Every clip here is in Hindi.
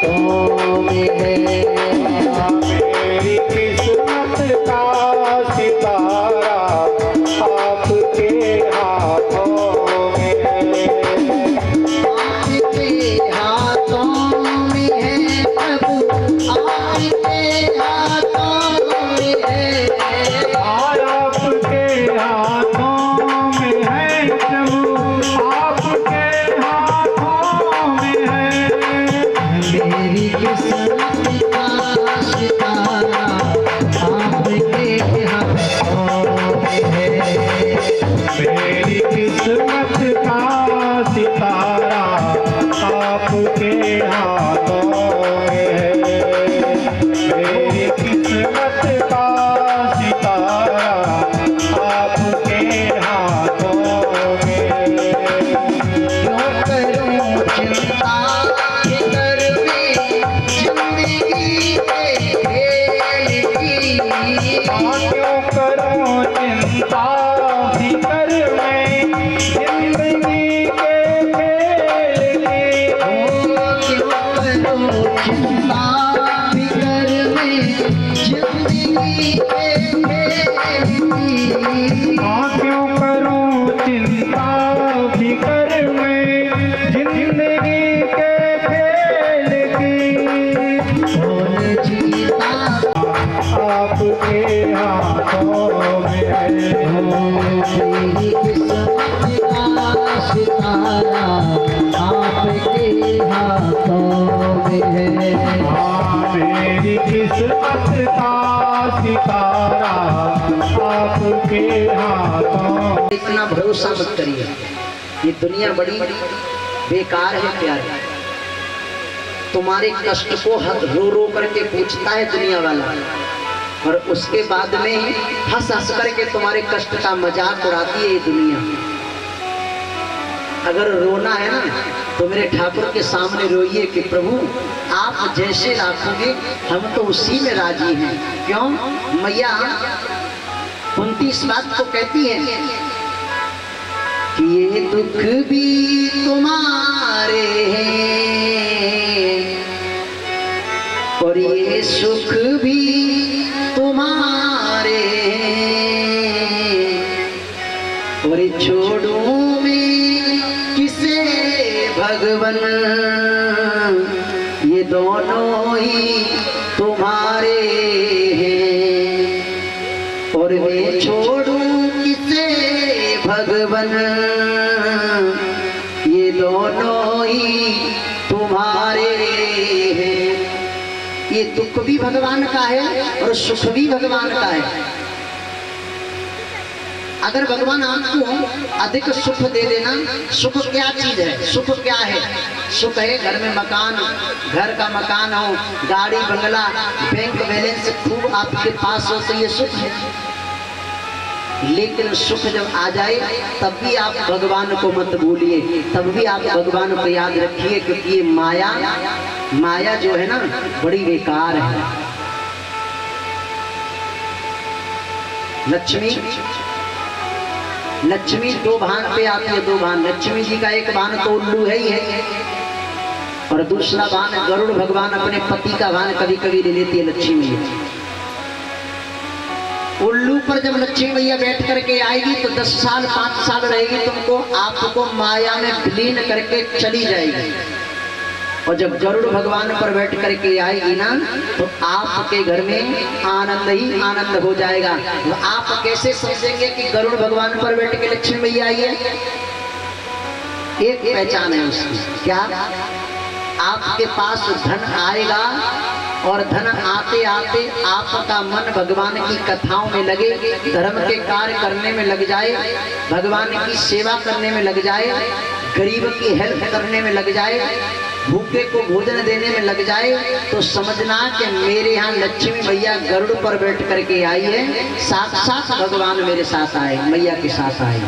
हाथों में है। मेरी किस्मत का सितारा आपके हाथों में है। आपके हाथों में है प्रभु, आपके हाथों में है। आपके हाथों में है प्रभु, आपके हाथों में है। मेरी किस्मत का सितारा आपके हाथों में है। मेरी किस्मत का सितारा आपके हाथों में है। मेरी किस्मत का सितारा आपके हाथों में है। क्यों करूं चिंता फिकर में जिंदगी के खेल की। क्यों करूं चिंता फिकर में जिंदगी के खेल की। क्यों करूं चिंता फिकर में जिंदगी के खेल की। क्यों करूं चिंता फिकर में जिंदगी के खेल की। कौन जीता आपके हाथों में है। मेरी किस्मत का सितारा आपके हाथों में है। मेरी किस्मत का सितारा आपके हाथों। इतना भरोसा मत करिए, ये दुनिया बड़ी बेकार है प्यारे। तुम्हारे कष्ट को रो रो करके पूछता है दुनिया वाला, और उसके बाद में हंस हंस करके तुम्हारे कष्ट का मजाक उड़ाती है ये दुनिया। अगर रोना है ना तो मेरे ठाकुर के सामने रोइए कि प्रभु आप जैसे राखोगे हम तो उसी में राजी हैं। क्यों? मैया कुंती इस बात को कहती है कि ये दुख भी तुम्हारे हैं और ये सुख भी तुम्हारे हैं, और छोड़ूं मैं किसे भगवन, ये दोनों ही तुम्हारे हैं। और मैं छोड़ूं किसे भगवन, ये दोनों ही तुम्हारे हैं। ये दुख भी भगवान का है और सुख भी भगवान का है। अगर भगवान आपको अधिक सुख दे देना, सुख क्या चीज है? सुख क्या है? सुख है घर में मकान, घर का मकान हो, गाड़ी बंगला, बैंक बैलेंस खूब आपके पास हो, तो ये सुख है। लेकिन सुख जब आ जाए तब भी आप भगवान को मत भूलिए, तब भी आप भगवान को याद रखिए, क्योंकि ये माया जो है ना बड़ी बेकार है। लक्ष्मी दो भान पे आती है, दो भान। लक्ष्मी जी का एक भान तो उल्लू है ही है, और दूसरा भान गरुड़ भगवान अपने पति का भान कभी कभी ले लेती है लक्ष्मी। उल्लू पर जब लक्ष्मी मैया बैठ करके आएगी तो 10 साल 5 साल रहेगी, तुमको आपको माया में विलीन करके चली जाएगी। और जब गरुड़ भगवान पर बैठ करके आएगी ना तो आपके घर में आनंद ही आनंद हो जाएगा। तो आप कैसे समझेंगे कि गरुड़ भगवान पर बैठ के लक्ष्मी मैया आई है? एक पहचान है उसकी, क्या? आपके पास धन आएगा और धन आते आते आपका मन भगवान की कथाओं में लगे, धर्म के कार्य करने में लग जाए, भगवान की सेवा करने में लग जाए, गरीब की हेल्प करने में लग जाए, भूखे को भोजन देने में लग जाए, तो समझना कि मेरे यहाँ लक्ष्मी मैया गरुड़ पर बैठ करके आई है। साक्षात भगवान मेरे साथ आए, मैया के साथ आए,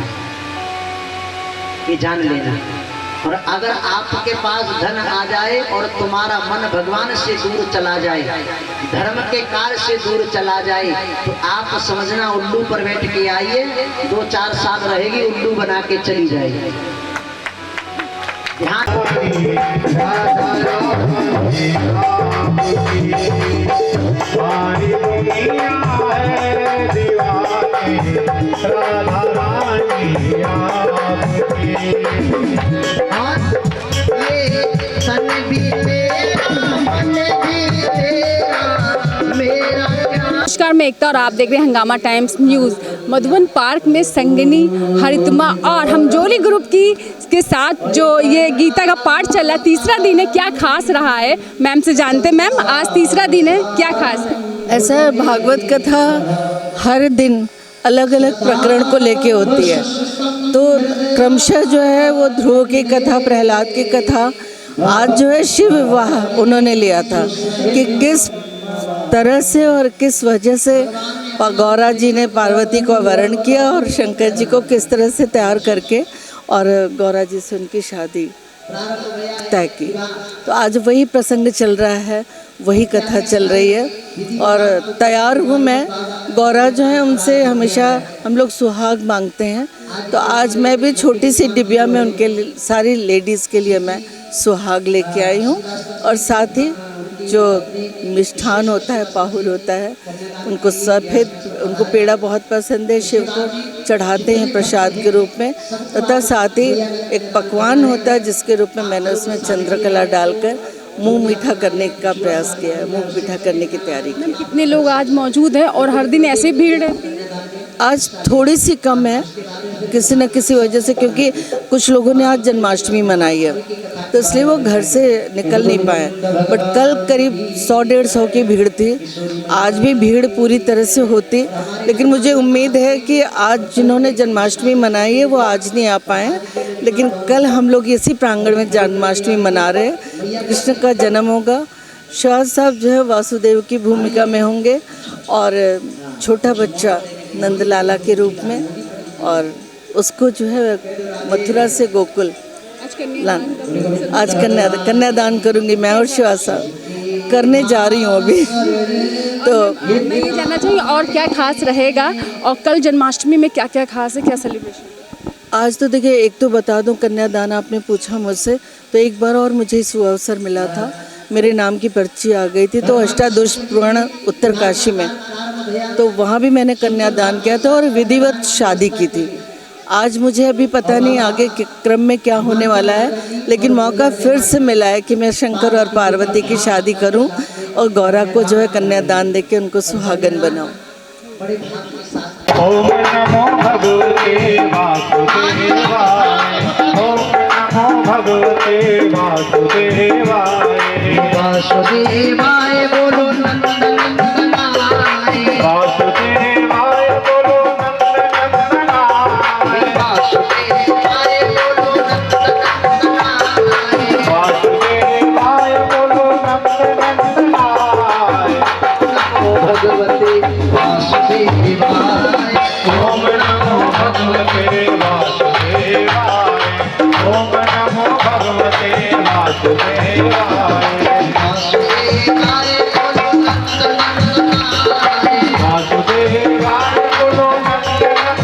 ये जान लेना। और अगर आपके पास धन आ जाए और तुम्हारा मन भगवान से दूर चला जाए, धर्म के कार्य से दूर चला जाए, तो आप समझना उल्लू पर बैठ के आइए, 2-4 साल रहेगी, उल्लू बना के चली जाएगी। ध्यान और ये तन भी तेरा मन भी तेरा मेरा क्या। नमस्कार, मैं एकता और आप देख रहे हैं हंगामा टाइम्स न्यूज़। मधुबन पार्क में संगिनी हरितमा और हम जोली ग्रुप की के साथ जो ये गीता का पाठ चल रहा है, तीसरा दिन है, क्या खास रहा है मैम से जानते हैं। मैम, आज तीसरा दिन है, क्या खास है? ऐसा है, भागवत कथा हर दिन अलग अलग प्रकरण को लेके होती है, तो क्रमशः जो है वो ध्रुव की कथा, प्रहलाद की कथा, आज जो है शिव विवाह उन्होंने लिया था कि किस तरह से और किस वजह से गौरा जी ने पार्वती को वरण किया और शंकर जी को किस तरह से तैयार करके और गौरा जी से उनकी शादी तय की। तो आज वही प्रसंग चल रहा है, वही कथा चल रही है और तैयार हूँ मैं। गौरा जो है उनसे हमेशा हम लोग सुहाग मांगते हैं, तो आज मैं भी छोटी सी डिबिया में उनके सारी लेडीज़ के लिए मैं सुहाग लेके आई हूँ और साथ ही जो मिष्ठान होता है, पाहुर होता है, उनको सफ़ेद, उनको पेड़ा बहुत पसंद है, शिव को चढ़ाते हैं प्रसाद के रूप में, तथा साथ ही एक पकवान होता है जिसके रूप में मैंने उसमें चंद्रकला डालकर मुंह मीठा करने का प्रयास किया है, मुंह मीठा करने की तैयारी की। कितने लोग आज मौजूद हैं और हर दिन ऐसे भीड़ है? आज थोड़ी सी कम है किसी न किसी वजह से, क्योंकि कुछ लोगों ने आज जन्माष्टमी मनाई है तो इसलिए वो घर से निकल नहीं पाए, बट कल करीब 100-150 की भीड़ थी। आज भी भीड़ पूरी तरह से होती, लेकिन मुझे उम्मीद है कि आज जिन्होंने जन्माष्टमी मनाई है वो आज नहीं आ पाए, लेकिन कल हम लोग इसी प्रांगण में जन्माष्टमी मना रहे हैं। कृष्ण का जन्म होगा, शाह साहब जो है वासुदेव की भूमिका में होंगे और छोटा बच्चा नंदलाला के रूप में, और उसको जो है मथुरा से गोकुल आज कन्यादान करूंगी मैं और शिवा साहब करने जा रही हूँ अभी। तो मैं ये जानना चाहिए और क्या खास रहेगा और कल जन्माष्टमी में क्या क्या खास है, क्या सेलिब्रेशन? आज तो देखिए, एक तो बता दूं, कन्यादान आपने पूछा मुझसे, तो एक बार और मुझे इस अवसर मिला था, मेरे नाम की पर्ची आ गई थी तो अष्टादश पुराण उत्तरकाशी में, तो वहाँ भी मैंने कन्यादान किया था और विधिवत शादी की थी। आज मुझे अभी पता नहीं आगे के क्रम में क्या होने वाला है, लेकिन मौका फिर से मिला है कि मैं शंकर और पार्वती की शादी करूं और गौरा को जो है कन्यादान देके उनको सुहागन बनाऊं। ओम नमो भगवते वासुदेवाय, ओम नमो भगवते वासुदेवाय। वासुदेवाय बोलो नंदनंदनाय, वासुदेवाय बोलो नंदनंदनाय, वासुदेवाय बोलो नंदनंदनाय, वासुदेवाय बोलो नंदनंदनाय। नमो भगवते वासुदेवाय, ओम नमो भगवते वासुदेवाय, ओम नमो भगवते वासुदेवाय। वासुदेवाय बोलो नंदनंदनाय, वासुदेवाय बोलो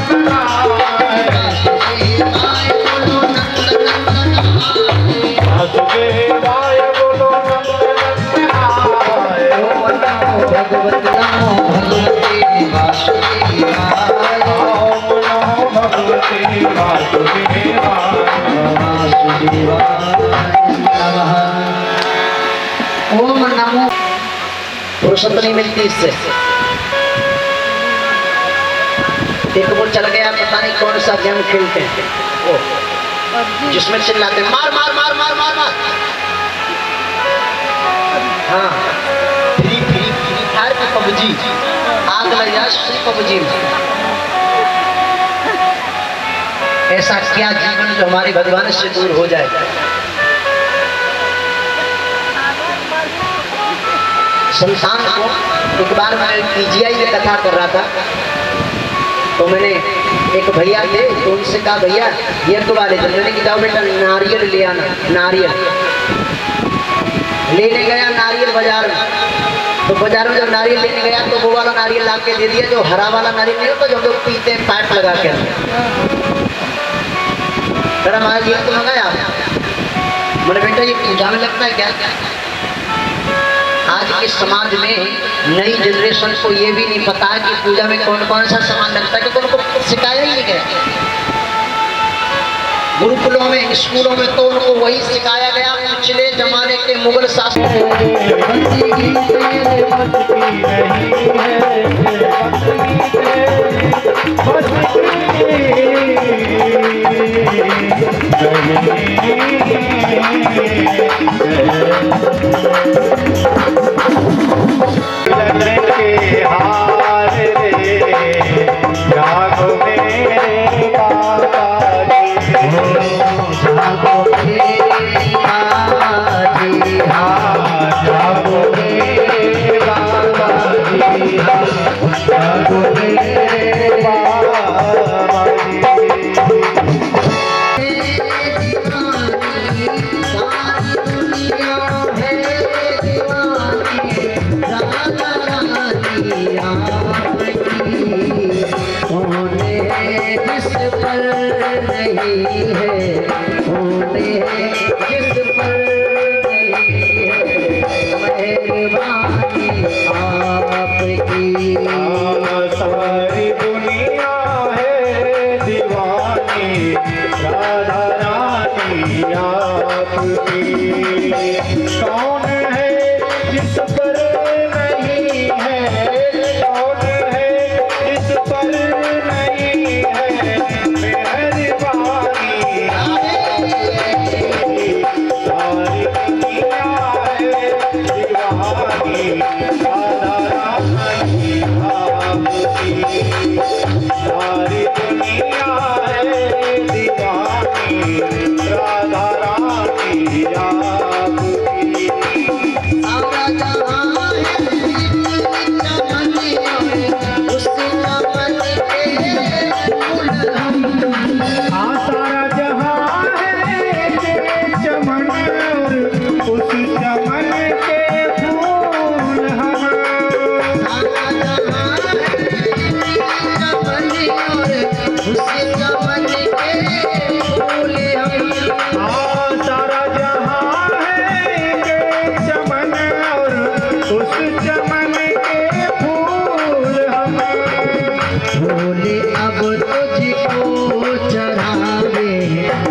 नंदनंदनाय, वासुदेवाय बोलो नंदनंदनाय, वासुदेवाय बोलो नंदनंदनाय। ओम नमो भगवते वासुदेवाय, ओम नमो भगवते वासुदेवाय। ओम नमो, फुर्सत नहीं मिलती इससे। एक वो चल गया, पता नहीं कौन सा गेम खेलते हैं वो, जिसमें चिल्लाते हैं, मार मार मार मार मार मार। हाँ, फ्री फ्री फ्री फायर की पबजी, आग लग जाए पबजी में। ऐसा क्या जीवन जो हमारे भगवान से दूर हो जाए। संस्थान को एक बार मैं पीजीआई में कथा कर रहा था, तो मैंने एक भैया थे तो उनसे कहा, भैया ये तो वाले थे, मैंने कहा बेटा नारियल ले आना। नारियल लेने गया नारियल बाजार में, तो बाजार में जब नारियल लेने गया तो वो वाला नारियल ला के दे दिया, जो हरा वाला नारियल नहीं होता जो हम लोग पीते हैं पाइप लगा के। महाराज ये तो मंगाया, मैंने बेटा ये पूजा में लगता है क्या? आज के समाज में नई जनरेशन को ये भी नहीं पता कि पूजा में कौन कौन सा सामान लगता है, क्योंकि उनको सिखाया ही नहीं गया। गुरुकुलों में, स्कूलों में तो उनको वही सिखाया गया। पिछले जमाने के मुगल शासक सारी दुनिया है दीवानी राधा रानी आपकी। कौन है जिस पर नहीं है, कौन है जिस पर नहीं है मेहरबानी। सारी दुनिया है दीवानी राधा रानी आपकी। सारी दुनिया है दीवानी राधा रानी आपकी। सारा जहां उससे चमन के फूल हम। हाँ सारा जहां है चमन और उस चमन के फूल हम। सारा जहां चमन और उससे चमन के फूल हम। हाँ सारा जहां है चमन और उस चमन के फूल हम। भोले अब तुझको चढ़ावे,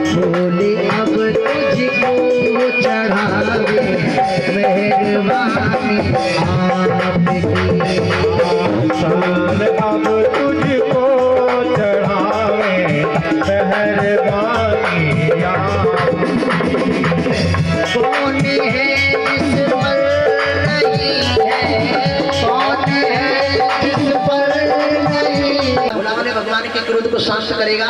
भोले अब तुझको चढ़ावे मेहरबानी आपकी। साल अब तुझको चढ़ावे मेहरबानी आपकी। कौन है जिस पर नहीं है, कौन है जिस पर नहीं। भोलावन भगवान के क्रोध को शांत करेगा।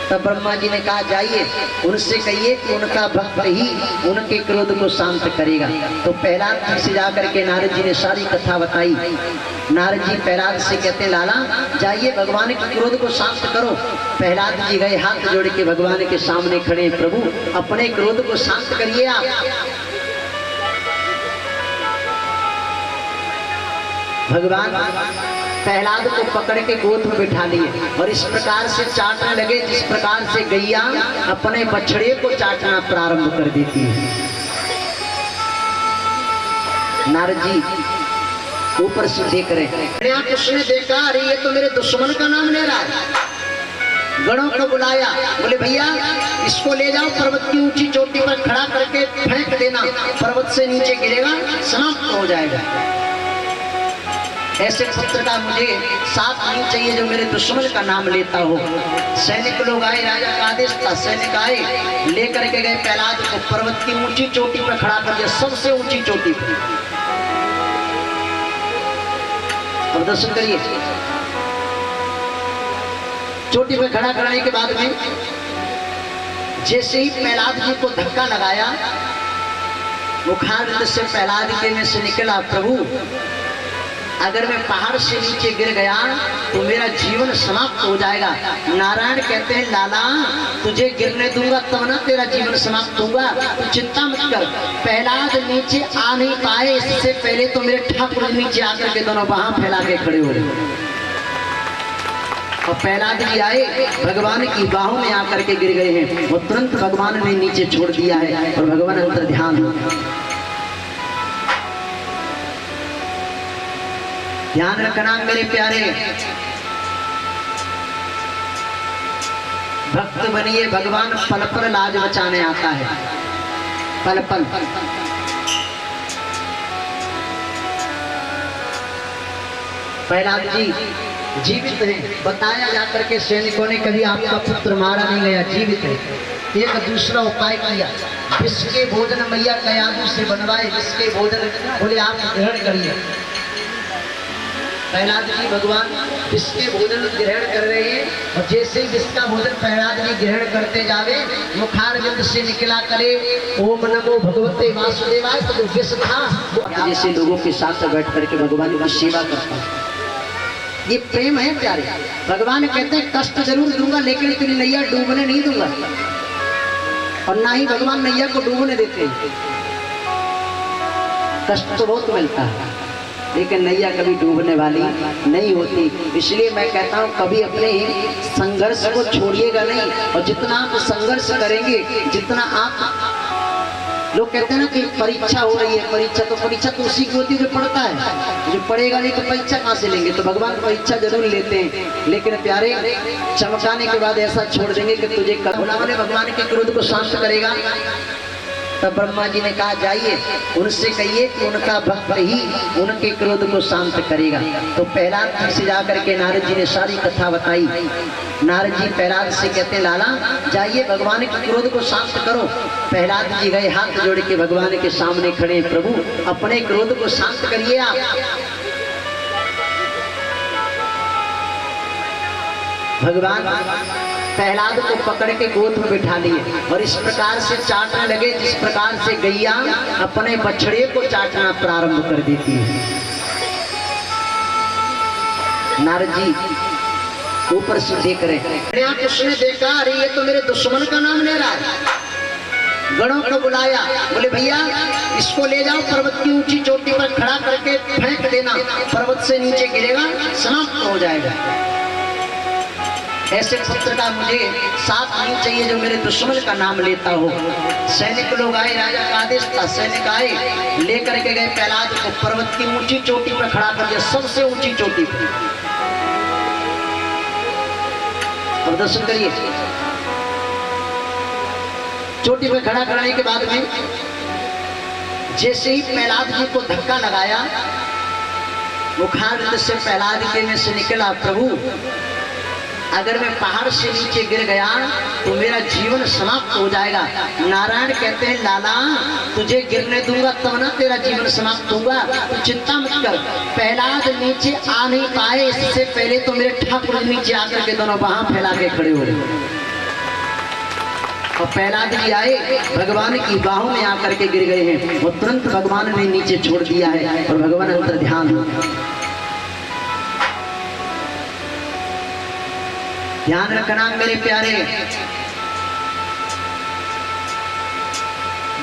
तब ब्रह्मा जी ने कहा जाइए उनसे कहिए कि उनका भक्त ही उनके क्रोध को शांत करेगा। तो प्रहलाद जी से जाकर के नारद जी ने सारी कथा बताई। नारद जी प्रहलाद से कहते लाला जाइए भगवान के क्रोध को शांत करो। प्रहलाद जी गए हाथ जोड़ के भगवान के सामने खड़े, प्रभु अपने क्रोध को शांत करिए आप। भगवान प्रहलाद को पकड़ के गोद में बिठा लिए और इस प्रकार से चाटने लगे जिस प्रकार से गैया अपने बछड़े को चाटना प्रारंभ कर देती है। नारद जी ऊपर से देख रहे हैं, उसने देखा अरे ये तो मेरे दुश्मन का नाम ले रहा है। गणों को बुलाया, बोले भैया इसको ले जाओ पर्वत की ऊंची चोटी पर खड़ा करके फेंक देना, पर्वत से नीचे गिरेगा समाप्त हो जाएगा। ऐसे पुत्र का मुझे साथ नहीं चाहिए जो मेरे दुश्मन का नाम लेता हो। सैनिक लोग आए, राजा का आदेश था, सैनिक आए लेकर के गए प्रहलाद को पर्वत की ऊंची चोटी पर खड़ा कर दिया, सबसे ऊंची चोटी पर। अब दर्शन करिए, चोटी पर खड़ा कराने के बाद में जैसे ही प्रहलाद जी को धक्का लगाया, मुखारविंद से प्रहलाद के में से निकला, प्रभु अगर मैं पहाड़ से नीचे गिर गया तो मेरा जीवन समाप्त हो जाएगा। नारायण कहते हैं लाला तुझे गिरने दूंगा तब ना तेरा जीवन समाप्त होगा, तू चिंता मत कर। प्रहलाद नीचे आ नहीं पाए, इससे पहले तो मेरे ठाकुर नीचे आकर के दोनों बाहां फैला के खड़े हो गए और प्रहलाद जी आए भगवान की बाहों में आकर के गिर गए हैं और तुरंत भगवान ने नीचे छोड़ दिया है और भगवान अंतर ध्यान रखना मेरे प्यारे। भक्त बनिए भगवान पल पल लाज बचाने आता है, पल पल। प्रहलाद जी जीवित हैं, बताया जाकर के सैनिकों ने कभी आपका पुत्र मारा नहीं गया, जीवित है। एक दूसरा उपाय किया, विष के भोजन मैया कयादू से बनवाए, विष के भोजन बोले आप ग्रहण करिए। प्रहलाद जी भगवान विष के भोजन ग्रहण कर रहे हैं और जैसे ही विष का भोजन प्रहलाद जी ग्रहण करते जावे मुखारविंद से निकला करे ओम नमो भगवते वासुदेवाय, तो जो विष था जैसे लोगों के साथ बैठ करके भगवान की सेवा करता है। ये प्रेम है प्यारे। भगवान कहते हैं कष्ट जरूर दूंगा लेकिन तेरी नैया डूबने नहीं दूंगा, और ना ही भगवान नैया को डूबने देते हैं। कष्ट तो बहुत मिलता है लेकिन नैया कभी डूबने वाली नहीं होती। इसलिए मैं कहता हूँ कभी अपने संघर्ष को छोड़िएगा नहीं, और जितना आप संघर्ष करेंगे, जितना आप, लोग कहते हैं ना कि परीक्षा हो रही है, परीक्षा तो उसी की होती है जो पढ़ता है, जो पढ़ेगा नहीं तो परीक्षा कहाँ से लेंगे। तो भगवान परीक्षा जरूर लेते हैं लेकिन प्यारे चमकाने के बाद ऐसा छोड़ देंगे कि तुझे बोले भगवान के क्रोध को शांत करेगा। तब ब्रह्मा जी ने कहा जाइए उनसे कहिए कि उनका भक्त ही उनके क्रोध को शांत करेगा। तो प्रहलाद जी से जाकर के नारद जी ने सारी कथा बताई। नारद जी प्रहलाद से कहते लाला जाइए भगवान के क्रोध को शांत करो। प्रहलाद जी गए, हाथ जोड़ के भगवान के सामने खड़े, प्रभु अपने क्रोध को शांत करिए आप। भगवान प्रहलाद को पकड़ के गोद में बिठा लिए और इस प्रकार से चाटने लगे जिस प्रकार से गैया अपने बछड़े को चाटना प्रारंभ कर देती है। नारद जी ऊपर से देख रहे हैं, उसने देखा अरे ये तो मेरे दुश्मन का नाम ले रहा है। गणों को बुलाया, बोले भैया इसको ले जाओ पर्वत की ऊंची चोटी पर खड़ा करके फेंक देना, पर्वत से नीचे गिरेगा समाप्त हो जाएगा। ऐसे पुत्र का मुझे साथ नहीं चाहिए जो मेरे दुश्मन का नाम लेता हो। सैनिक लोग आए, राजा का आदेश था, सैनिक आए लेकर के गए प्रहलाद को पर्वत की ऊंची चोटी पर खड़ा कर दिया, सबसे ऊंची चोटी पर। प्रदर्शन करिए। चोटी पर खड़ा कराने के बाद में जैसे ही प्रहलाद जी को धक्का लगाया मुखारविंद से प्रहलाद के में से निकला, प्रभु अगर मैं पहाड़ से नीचे गिर गया तो मेरा जीवन समाप्त हो जाएगा। नारायण कहते हैं लाला तुझे गिरने दूंगा तब ना तेरा जीवन समाप्त होगा, तो चिंता मत कर। प्रहलाद नीचे आ नहीं पाए इससे पहले तो मेरे ठाकुर नीचे आकर के दोनों बाह फैला के खड़े हो गए और प्रहलाद जी आए भगवान की बाहों में आकर के गिर गए हैं और तुरंत भगवान ने नीचे छोड़ दिया है और भगवान अंतर ध्यान ध्यान रखना मेरे प्यारे।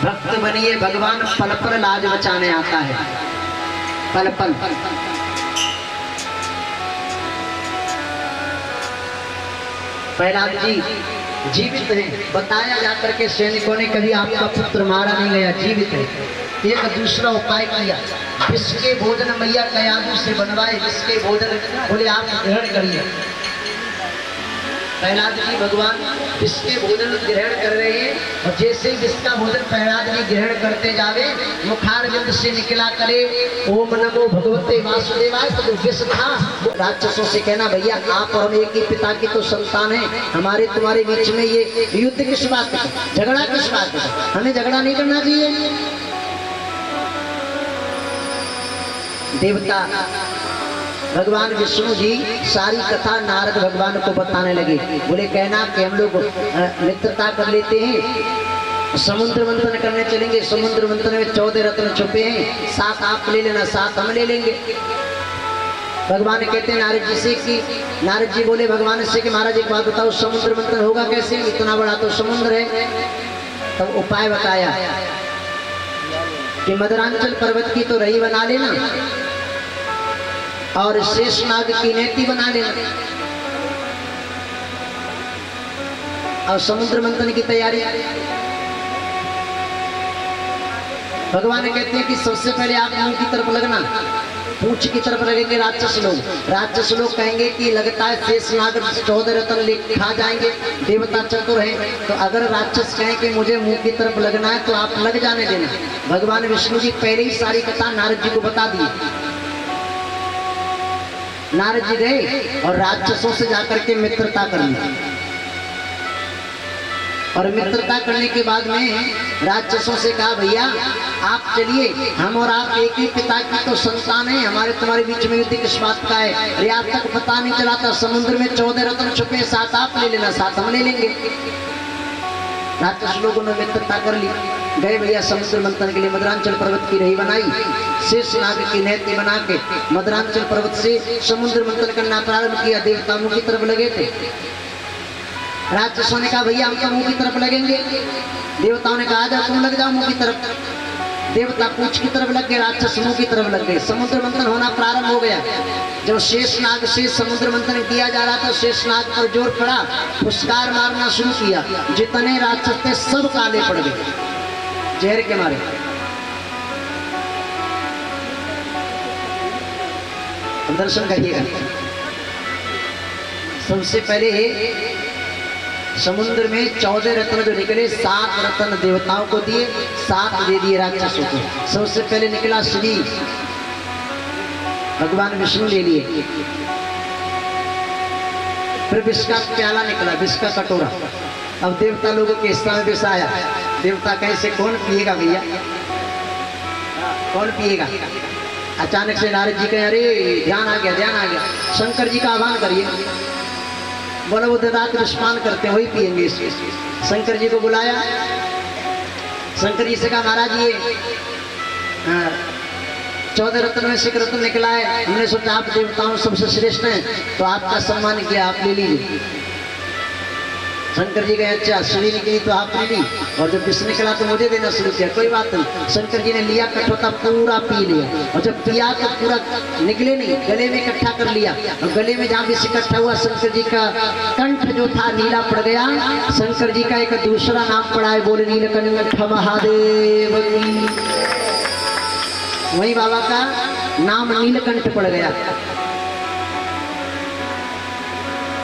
भक्त बनिए भगवान पल पल लाज बचाने आता है, पल पल। प्रहलाद जी जीवित हैं, बताया जाकर के सैनिकों ने कभी आपका पुत्र मारा नहीं गया, जीवित है। एक दूसरा उपाय किया, विष के भोजन मैया कयादू से बनवाए, विष के भोजन बोले आप ग्रहण करिए। प्रहलाद जी भगवान विष के भोजन ग्रहण कर रहे हैं और जैसे ही विष का भोजन प्रहलाद जी ग्रहण करते जावे मुखारविंद से निकला करे ओम नमो भगवते वासुदेवाय, तो जो विष था राक्षसों से कहना भैया आप और हम एक ही पिता की तो संतान है, हमारे तुम्हारे बीच में ये युद्ध किस बात है, झगड़ा किस बात है, हमें झगड़ा नहीं करना चाहिए। देवता भगवान विष्णु जी सारी कथा नारद भगवान को बताने लगे। बोले कहना कि हम लोग मित्रता कर लेते हैं, समुद्र मंथन करने चलेंगे, समुद्र मंथन में 14 रत्न छुपे हैं, 7 आप ले लेना 7 हम ले लेंगे। भगवान कहते हैं नारद जी से कि नारद जी बोले भगवान से कि महाराज एक बात बताओ समुद्र मंथन होगा कैसे, इतना बड़ा तो समुद्र है। तब उपाय बताया कि मदरांचल पर्वत की तो रही बना लेना और शेषनाग की नेति बना लेना और समुद्र मंथन की तैयारी। भगवान कहते हैं कि सबसे पहले आप मुंह की तरफ लगना पूछ की तरफ लगेंगे राक्षस लोग कहेंगे कि लगता है शेषनाग 14 रत्न ले खा जाएंगे, देवता चतुर हैं। तो अगर राक्षस कहें कि मुझे मुंह की तरफ लगना है तो आप लग जाने देना। भगवान विष्णु जी पहले ही सारी कथा नारद जी को बता दी। नारद जी गए और राक्षसों से जाकर के मित्रता कर ली, और मित्रता करने के बाद में राक्षसों से कहा भैया आप चलिए, हम और आप एक ही पिता की तो संतान है, हमारे तुम्हारे बीच में युद्ध किस बात का है। अरे आज तक पता नहीं चला था, समुद्र में 14 रत्न छुपे, 7 आप ले लेना, 7 हम ले लेंगे। राक्षस लोगों ने मित्रता कर ली, गए भैया समुद्र मंथन के लिए। मदरांचल पर्वत की रही बनाई, शेषनाग की नहती बना के मदरांचल पर्वत से समुद्र मंथन करना प्रारंभ किया। देवता मुंह की तरफ लगे थे, राक्षसों ने कहा भैया हम तो मुंह की तरफ लगेंगे। देवताओं ने कहा जा तुम लग जाओ मुंह की तरफ। देवता पूंछ की तरफ लग गए, राक्षस मुंह की तरफ लग गए। समुद्र मंथन होना प्रारंभ हो गया। जब शेषनाग से समुद्र मंथन किया जा रहा था, शेषनाग पर जोर पड़ा, फुसकार मारना शुरू किया। जितने राक्षस थे सब काले पड़ गए जहर के मारे। अब दर्शन करिएगा। सबसे पहले समुद्र में 14 रत्न जो निकले, 7 रत्न देवताओं को दिए, 7 दे दिए राक्षसों को। सबसे पहले निकला श्री भगवान विष्णु ले लिए। फिर विष का प्याला निकला, विष का कटोरा। अब देवता लोगों के हिस्सा में विष आया। देवता कैसे कौन पिएगा भैया, कौन पिएगा। अचानक से नारद जी कहे अरे ध्यान आ गया, ध्यान आ गया। शंकर जी का आह्वान करिए, बोला वो ददात विष्पान करते हैं वही पिएंगे। शंकर जी को बुलाया, शंकर जी से कहा महाराज ये 14 रत्न में से एक रत्न निकला है, हमने सोचा आप देवताओं सबसे श्रेष्ठ हैं तो आपका सम्मान किया, आप ले लीजिए। शंकर जी कहे अच्छा श्री निकली तो आप ले ली, और जब विष निकला तो मुझे देना शुरू किया। कोई बात नहीं, शंकर जी ने लिया कठोता पूरा पी लिया, और जब पिया तो पूरा निकले नहीं, गले में इकट्ठा कर लिया। और गले में जहाँ विष इकट्ठा हुआ, शंकर जी का कंठ जो था नीला पड़ गया। शंकर जी का एक दूसरा नाम पड़ा है, बोले नीलकंठ महादेव की। वही बाबा का नाम नीलकंठ पड़ गया।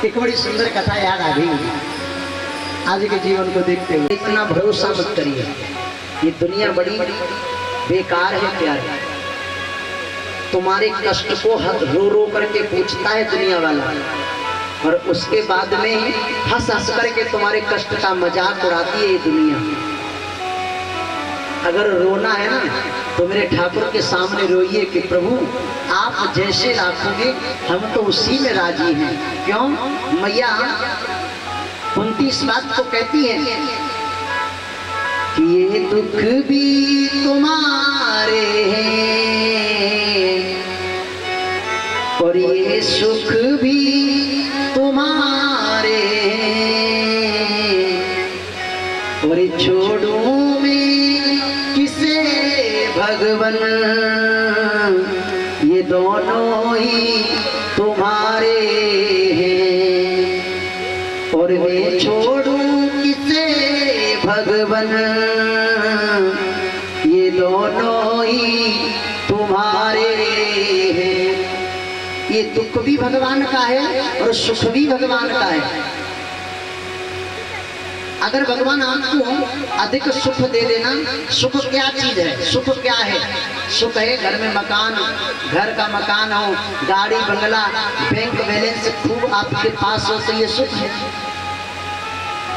एक बड़ी सुंदर कथा याद आ गई आज के जीवन को देखते हुए। इतना भरोसा मत करिए, ये दुनिया बड़ी बेकार है प्यार। तुम्हारे कष्ट को रो रो करके पूछता है दुनिया वाला, और उसके बाद में हंस हंस करके तुम्हारे कष्ट का मजाक उड़ाती है ये दुनिया। अगर रोना है ना तो मेरे ठाकुर के सामने रोइए कि प्रभु आप जैसे राखोगे हम तो उसी में राजी हैं। क्यों? मैया कुंती इस बात को कहती है कि ये दुख भी तुम्हारे हैं और ये सुख भी तुम्हारे हैं, और छोड़ूं मैं किसे भगवन, ये दोनों ही तुम्हारे हैं, और मैं छोड़ूं किसे भगवन, ये दोनों ही तुम्हारे हैं। ये दुख भी भगवान का है और सुख भी भगवान का है। अगर भगवान आपको अधिक सुख दे देना, सुख क्या चीज है, सुख क्या है? सुख है घर में मकान, घर का मकान हो, गाड़ी बंगला, बैंक बैलेंस खूब आपके पास हो, तो ये सुख है।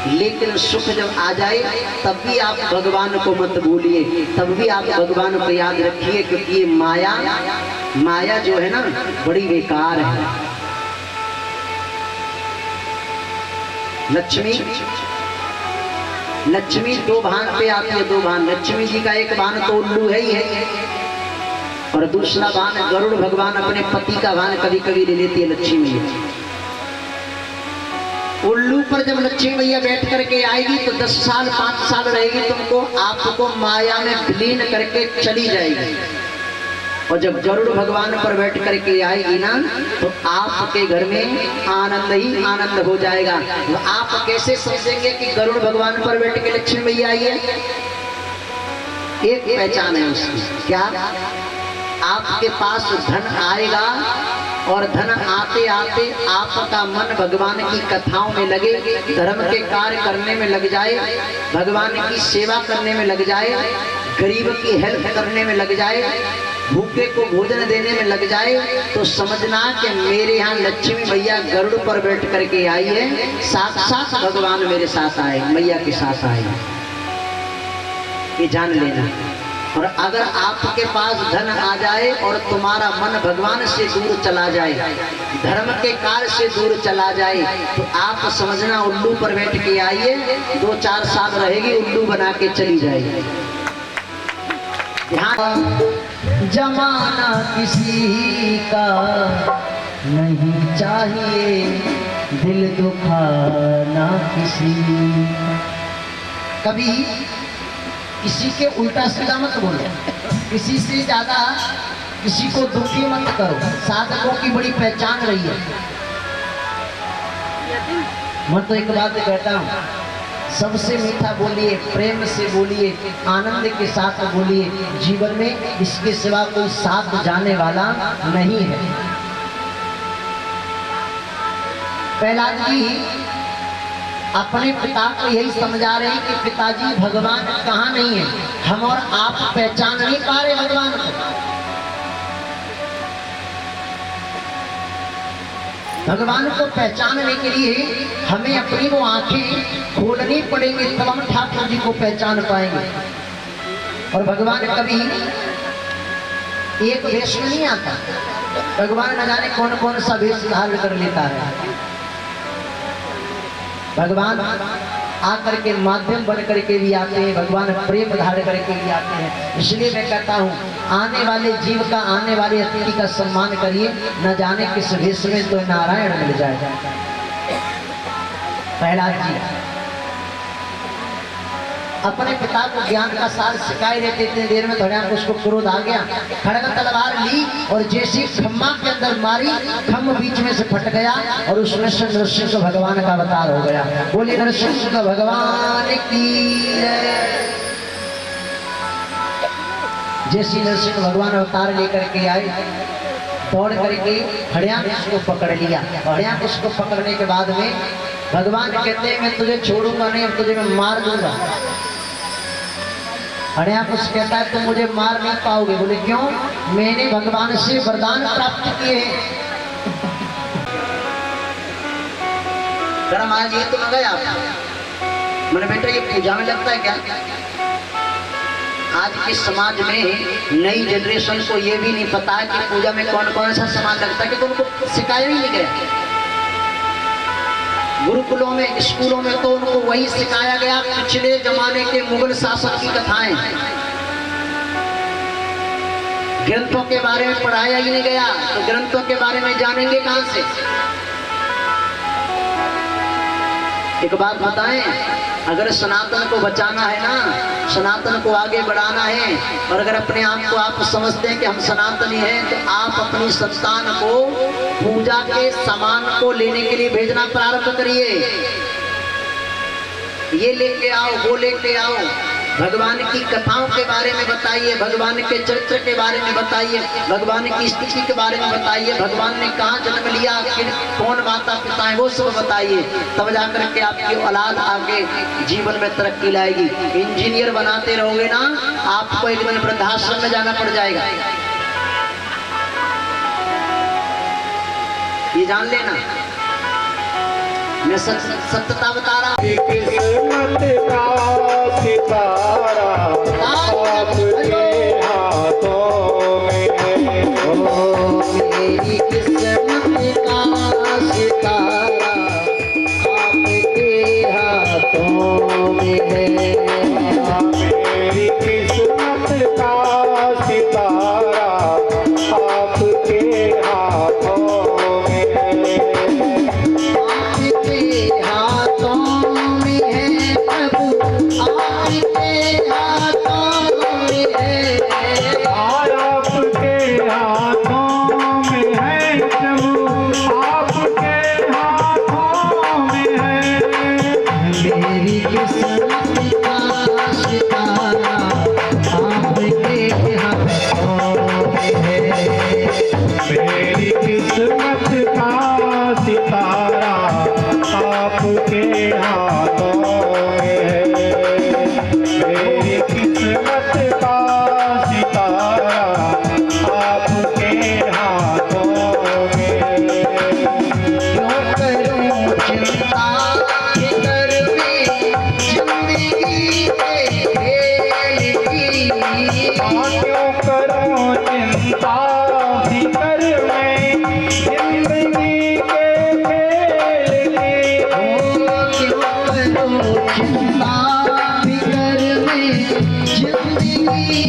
लेकिन सुख जब आ जाए तब भी आप भगवान को मत भूलिए, तब भी आप भगवान को याद रखिए, क्योंकि ये माया जो है ना बड़ी बेकार है। लक्ष्मी दो भान पे आती है, दो भान। लक्ष्मी जी का एक भान तो उल्लू है ही है, और दूसरा भान गरुड़ भगवान अपने पति का भान कभी कभी ले लेती है लक्ष्मी। उल्लू पर जब लक्ष्मी मैया बैठ करके आएगी तो 10 साल 5 साल रहेगी, तुमको आपको माया में विलीन करके चली जाएगी। और जब गरुड़ भगवान पर बैठ करके आएगी ना तो आपके घर में आनंद ही आनंद हो जाएगा। तो आप कैसे समझेंगे कि गरुड़ भगवान पर बैठ के लक्ष्मी मैया आई है? एक पहचान है उसकी, क्या? आपके पास धन आएगा और धन आते आते आपका मन भगवान की कथाओं में लगे, धर्म के कार्य करने में लग जाए, भगवान की सेवा करने में लग जाए, गरीब की हेल्प करने में लग जाए, भूखे को भोजन देने में लग जाए, तो समझना कि मेरे यहाँ लक्ष्मी मैया गरुड़ पर बैठ करके आई है, साक्षात भगवान मेरे साथ आए, मैया के साथ आए, ये जान लेना। और अगर आपके पास धन आ जाए और तुम्हारा मन भगवान से दूर चला जाए, धर्म के कार्य से दूर चला जाए, तो आप समझना उल्लू पर बैठ के आइए, 2-4 साल रहेगी, उल्लू बना के चली जाएगी। जमाना किसी का नहीं चाहिए, दिल दुखाना किसी। कभी किसी के उल्टा सीधा मत बोलो, किसी से ज्यादा किसी को दुखी मत करो। साधकों की बड़ी पहचान रही है। मैं तो एक बात कहता हूँ, सबसे मीठा बोलिए, प्रेम से बोलिए, आनंद के साथ बोलिए। जीवन में इसके सिवा कोई साथ जाने वाला नहीं है। प्रहलाद जी अपने पिता को यही समझा रहे हैं कि पिताजी भगवान कहाँ नहीं है, हम और आप पहचान नहीं पा रहे भगवान को। भगवान को पहचानने के लिए हमें अपनी वो आंखें खोलनी पड़ेंगी, तब हम ठाकुर जी को पहचान पाएंगे। और भगवान कभी एक वेश में नहीं आता, भगवान न जाने कौन कौन सा वेश धारण कर लेता है। भगवान आकर के माध्यम बन करके भी आते हैं, भगवान प्रेम धारण करके भी आते हैं। इसलिए मैं कहता हूँ, आने वाले जीव का, आने वाले अतिथि का सम्मान करिए, न जाने किस वेश में तो नारायण मिल जाए। प्रहलाद जी अपने पिता को ज्ञान का सार सिखाए रहते, इतने देर में धड़िया को उसको क्रोध आ गया, खड़ग तलवार ली और जैसी खम्मा के अंदर मारी, खम्म बीच में से फट गया और उसमें से नरसिंह भगवान का अवतार हो गया। बोलिए नरसिंह भगवान की। जैसी नरसिंह भगवान अवतार लेकर के आए, दौड़ करके हड़ियांकुश को पकड़ लिया। हड़ियांकुश को पकड़ने के बाद में भगवान कहते हैं, मैं तुझे छोड़ूंगा नहीं, अब तुझे मैं मार दूंगा। हड़ियांकुश कहता है, तुम मुझे मार नहीं पाओगे। बोले क्यों? मैंने भगवान से वरदान प्राप्त किए हैं। जरा महाराज ये तो न गया, मैंने बेटा ये पूजा में लगता है क्या? आज के समाज में नई जनरेशन को ये भी नहीं पता है कि पूजा में कौन कौन सा सामान लगता है, कि तो उनको सिखाया ही नहीं गया। गुरुकुलों में, स्कूलों में तो उनको वही सिखाया गया, पिछले जमाने के मुगल शासक की कथाएं। ग्रंथों के बारे में पढ़ाया ही नहीं गया, तो ग्रंथों के बारे में जानेंगे कहां से? एक बात बताएं, अगर सनातन को बचाना है ना, सनातन को आगे बढ़ाना है, और अगर अपने आप को आप समझते हैं कि हम सनातनी हैं, तो आप अपनी संतान को पूजा के सामान को लेने के लिए भेजना प्रारंभ करिए। ये लेके आओ, वो लेके आओ, भगवान की कथाओं के बारे में बताइए, भगवान के चरित्र के बारे में बताइए, भगवान की स्थिति के बारे में बताइए, भगवान ने कहाँ जन्म लिया, कौन माता पिता है, वो सब बताइए। तब जाकर के आपकी औलाद आगे जीवन में तरक्की लाएगी। इंजीनियर बनाते रहोगे ना, आपको एक दिन वृद्धाश्रम में जाना पड़ जाएगा, ये जान लेना। मैं सत्यता बता रहा हूँ। किस्मत का सितारा आपके हाथों में है। मेरी किस्मत का सितारा आपके हाथों में है। मेरी किस्मत का सितारा आपके हाथों में है। आपके हाथों में है प्रभु, आपके हाथों करूं चिंता फिकर में जिंदगी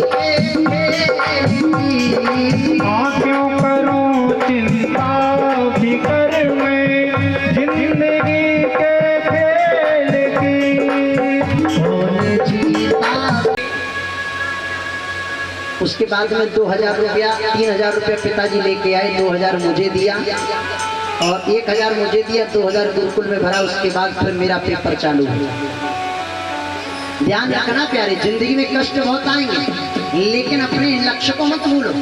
के खेल की हाँ क्यों करूं चिंता फिकर में जिंदगी के खेल की उसके बाद में 2000 रुपया 3000 रुपया पिताजी लेके आए, 2000 मुझे दिया और 1000 मुझे दिया, 2000 गुरुकुल में भरा। उसके बाद फिर मेरा पेपर चालू हुआ। ध्यान रखना प्यारे, जिंदगी में कष्ट बहुत आएंगे लेकिन अपने लक्ष्य को मत भूलो।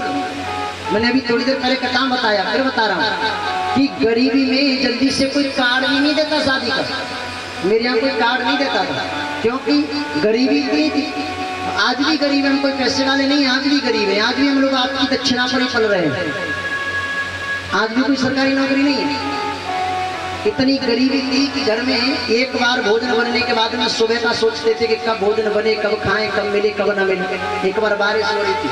मैंने अभी थोड़ी देर पहले का काम बताया, फिर बता रहा हूँ कि गरीबी में जल्दी से कोई कार्ड भी नहीं देता शादी का। मेरे यहाँ कोई कार्ड नहीं देता था क्योंकि गरीबी इतनी थी। आज भी गरीब है, हम कोई पैसे वाले नहीं, आज भी गरीब है। आज भी हम लोग आपकी दक्षिणा पर ही पल रहे हैं। आज भी कोई सरकारी नौकरी नहीं है। इतनी गरीबी थी कि घर में एक बार भोजन बनने के बाद में सुबह का सोचते थे कि कब भोजन बने, कब खाएं, कब मिले, कब न मिले। एक बार बारिश हो रही थी,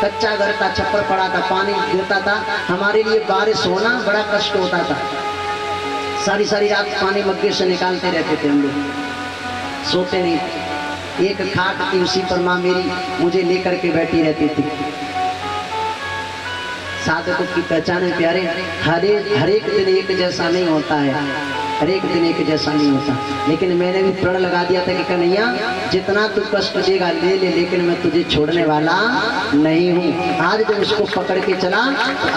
कच्चा घर था, छप्पर पड़ा था, पानी गिरता था। हमारे लिए बारिश होना बड़ा कष्ट होता था। सारी सारी रात पानी मग्गे से निकालते रहते थे हम लोग, सोते नहीं थे। एक खाट थी, उसी पर माँ मेरी मुझे लेकर के बैठी रहती थी। साधकों की पहचान है प्यारे, हर एक दिन एक जैसा नहीं होता है, हर एक दिन एक जैसा नहीं होता। लेकिन मैंने भी प्रण लगा दिया था कि कन्हैया जितना तू कष्ट देगा ले ले, लेकिन मैं तुझे छोड़ने वाला नहीं हूँ। आज जब उसको पकड़ के चला तो